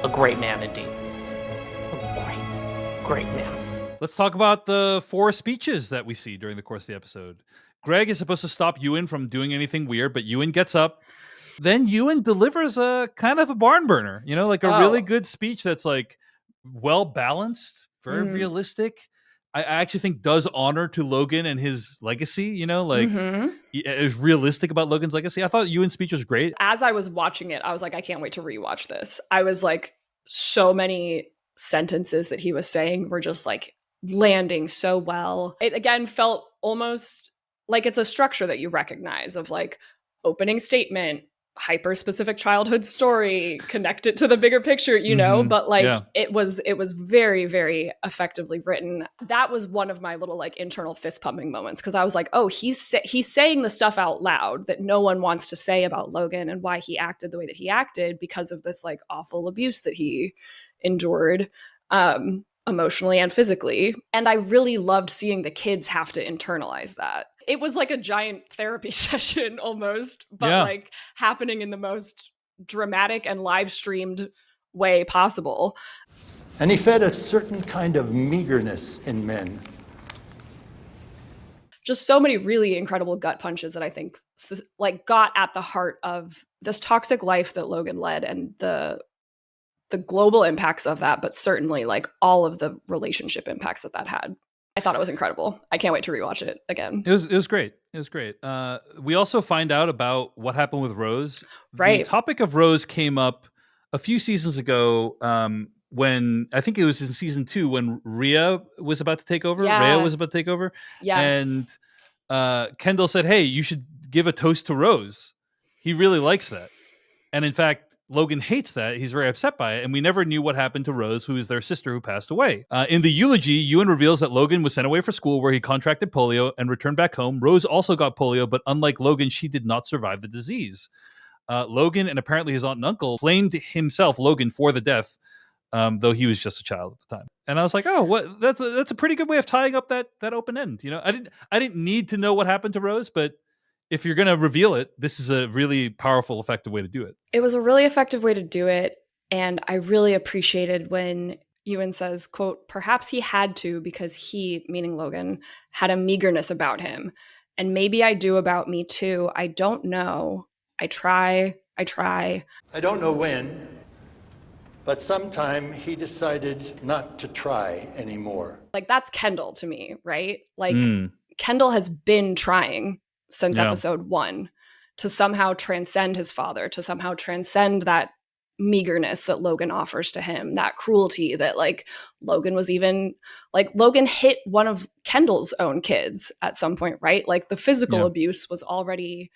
A great man indeed. A great man. Let's talk about the 4 speeches that we see during the course of the episode. Greg is supposed to stop Ewan from doing anything weird, but Ewan gets up. Then Ewan delivers a kind of a barn burner, like a really good speech that's like well balanced, very realistic. I actually think does honor to Logan and his legacy, is realistic about Logan's legacy. I thought Ewan's speech was great. As I was watching it, I was like, I can't wait to rewatch this. I was like, so many sentences that he was saying were just like landing so well. It again felt almost like it's a structure that you recognize of like opening statement, hyper specific childhood story, connect it to the bigger picture, but like it was very, very effectively written. That was one of my little like internal fist pumping moments, because I was like, oh, he's saying the stuff out loud that no one wants to say about Logan and why he acted the way that he acted because of this like awful abuse that he endured emotionally and physically. And I really loved seeing the kids have to internalize that. It was like a giant therapy session almost, but like happening in the most dramatic and live streamed way possible. And he fed a certain kind of meagerness in men. Just so many really incredible gut punches that I think like got at the heart of this toxic life that Logan led and the global impacts of that, but certainly like all of the relationship impacts that had. I thought it was incredible. I can't wait to rewatch it again. It was great. It was great. We also find out about what happened with Rose. Right. The topic of Rose came up a few seasons ago when I think it was in season 2 when Rhea was about to take over. Yeah. Rhea was about to take over. Yeah. And Kendall said, hey, you should give a toast to Rose. He really likes that. And in fact, Logan hates that. He's very upset by it. And we never knew what happened to Rose, who is their sister who passed away. In the eulogy, Ewan reveals that Logan was sent away for school where he contracted polio and returned back home. Rose also got polio, but unlike Logan, she did not survive the disease. Logan and apparently his aunt and uncle blamed himself, Logan, for the death, though he was just a child at the time. And I was like, oh, what? That's a pretty good way of tying up that open end. I didn't need to know what happened to Rose, but if you're going to reveal it, this is a really powerful, effective way to do it. It was a really effective way to do it. And I really appreciated when Ewan says, quote, perhaps he had to because he, meaning Logan, had a meagerness about him. And maybe I do about me too. I don't know. I try. I don't know when, but sometime he decided not to try anymore. Like that's Kendall to me, right? Like Kendall has been trying since episode 1 to somehow transcend his father, to somehow transcend that meagerness that Logan offers to him, that cruelty that like Logan was even like Logan hit one of Kendall's own kids at some point, right? Like the physical abuse was already,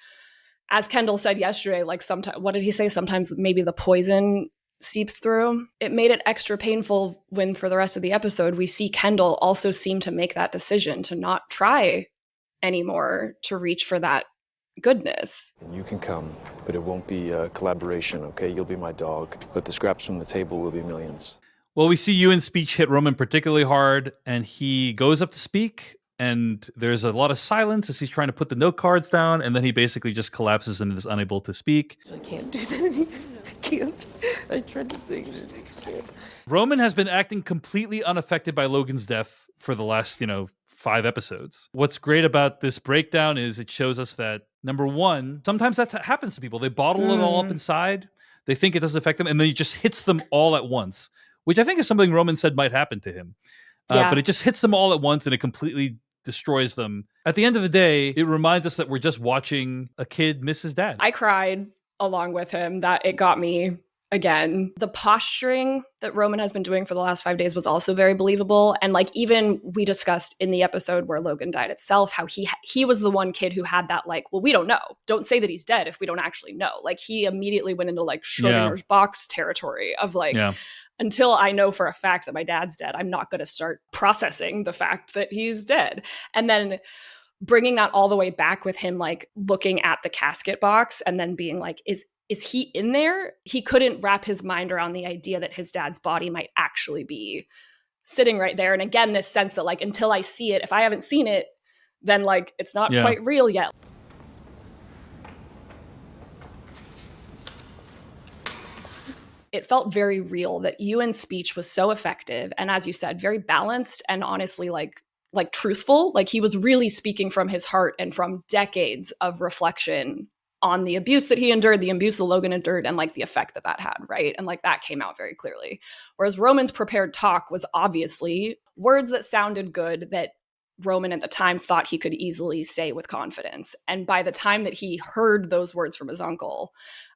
as Kendall said yesterday, like sometimes, what did he say? Sometimes maybe the poison seeps through. It made it extra painful when for the rest of the episode, we see Kendall also seem to make that decision to not try anymore to reach for that goodness. You can come, but it won't be a collaboration, okay? You'll be my dog, but the scraps from the table will be millions. Well, we see Ewan's speech hit Roman particularly hard, and he goes up to speak, and there's a lot of silence as he's trying to put the note cards down, and then he basically just collapses and is unable to speak. I can't do that anymore. I can't. I tried to take it. I can't. Roman has been acting completely unaffected by Logan's death for the last, 5 episodes. What's great about this breakdown is it shows us that, number one, sometimes that happens to people. They bottle it all up inside. They think it doesn't affect them, and then it just hits them all at once, which I think is something Roman said might happen to him. But it just hits them all at once, and it completely destroys them. At the end of the day, it reminds us that we're just watching a kid miss his dad. I cried along with him. That it got me again. The posturing that Roman has been doing for the last 5 days was also very believable. And like even we discussed in the episode where Logan died itself, how he was the one kid who had that like, well, we don't know. Don't say that he's dead if we don't actually know. Like he immediately went into like Schrodinger's box territory of like, until I know for a fact that my dad's dead, I'm not going to start processing the fact that he's dead. And then bringing that all the way back with him, like looking at the casket box and then being like, is he in there? He couldn't wrap his mind around the idea that his dad's body might actually be sitting right there. And again, this sense that like, until I see it, if I haven't seen it, then like, it's not quite real yet. It felt very real that Ewan's speech was so effective. And as you said, very balanced and honestly like truthful. Like he was really speaking from his heart and from decades of reflection on the abuse that he endured, the abuse that Logan endured, and like the effect that that had, right? And like that came out very clearly. Whereas Roman's prepared talk was obviously words that sounded good that Roman at the time thought he could easily say with confidence. And by the time that he heard those words from his uncle,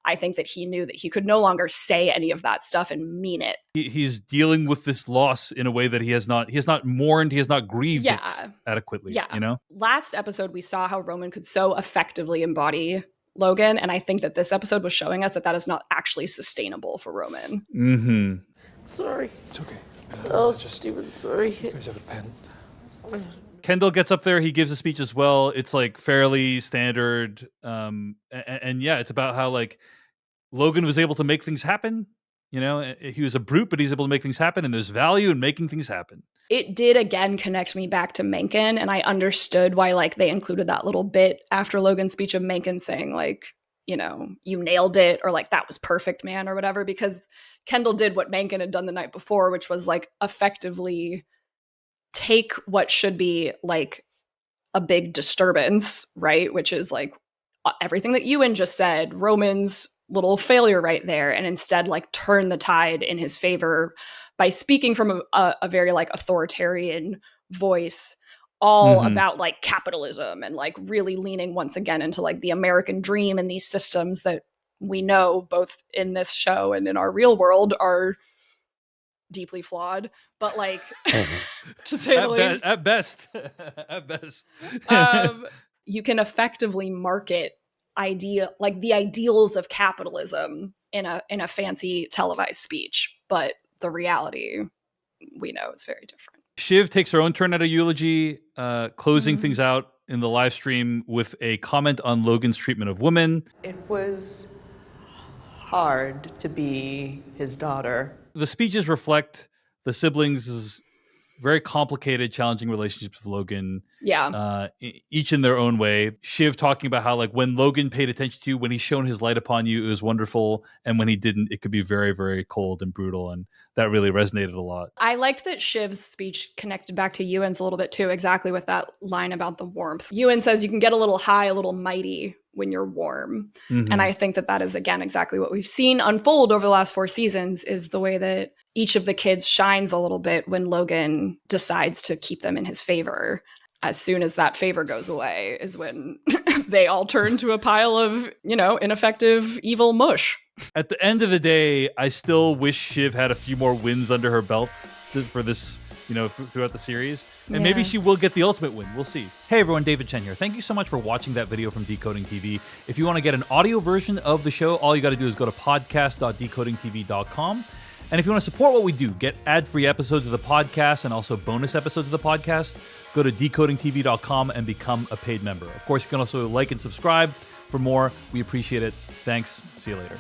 I think that he knew that he could no longer say any of that stuff and mean it. He's dealing with this loss in a way that he has not mourned, he has not grieved it adequately. Yeah. You know? Last episode, we saw how Roman could so effectively embody Logan. And I think that this episode was showing us that that is not actually sustainable for Roman. Mm-hmm. Sorry. It's okay. Oh, Steven, sorry. You guys have a pen? Kendall gets up there. He gives a speech as well. It's like fairly standard. And yeah, it's about how like Logan was able to make things happen. You know, he was a brute, but he's able to make things happen. And there's value in making things happen. It did again connect me back to Mencken, and I understood why like they included that little bit after Logan's speech of Mencken saying like, you know, you nailed it, or like that was perfect, man, or whatever, because Kendall did what Mencken had done the night before, which was like effectively take what should be like a big disturbance, right? Which is like everything that Ewan just said, Roman's little failure right there, and instead like turn the tide in his favor by speaking from a very like authoritarian voice, all about like capitalism and like really leaning once again into like the American dream and these systems that we know both in this show and in our real world are deeply flawed, but like to say the least, at best, at best, you can effectively market the ideals of capitalism in a fancy televised speech, but the reality we know is very different. Shiv takes her own turn at a eulogy, closing things out in the live stream with a comment on Logan's treatment of women. It was hard to be his daughter. The speeches reflect the siblings' very complicated, challenging relationships with Logan. Yeah. Each in their own way. Shiv talking about how like when Logan paid attention to you, when he shone his light upon you, it was wonderful. And when he didn't, it could be very, very cold and brutal. And that really resonated a lot. I liked that Shiv's speech connected back to Ewan's a little bit too, exactly with that line about the warmth. Ewan says you can get a little high, a little mighty when you're warm. And I think that is, again, exactly what we've seen unfold over the last 4 seasons, is the way that each of the kids shines a little bit when Logan decides to keep them in his favor. As soon as that favor goes away is when they all turn to a pile of, you know, ineffective, evil mush. At the end of the day, I still wish Shiv had a few more wins under her belt for this, you know, throughout the series. And maybe she will get the ultimate win. We'll see. Hey everyone, David Chen here. Thank you so much for watching that video from Decoding TV. If you want to get an audio version of the show, all you got to do is go to podcast.decodingtv.com. And if you want to support what we do, get ad-free episodes of the podcast and also bonus episodes of the podcast, go to decodingtv.com and become a paid member. Of course, you can also like and subscribe for more. We appreciate it. Thanks. See you later.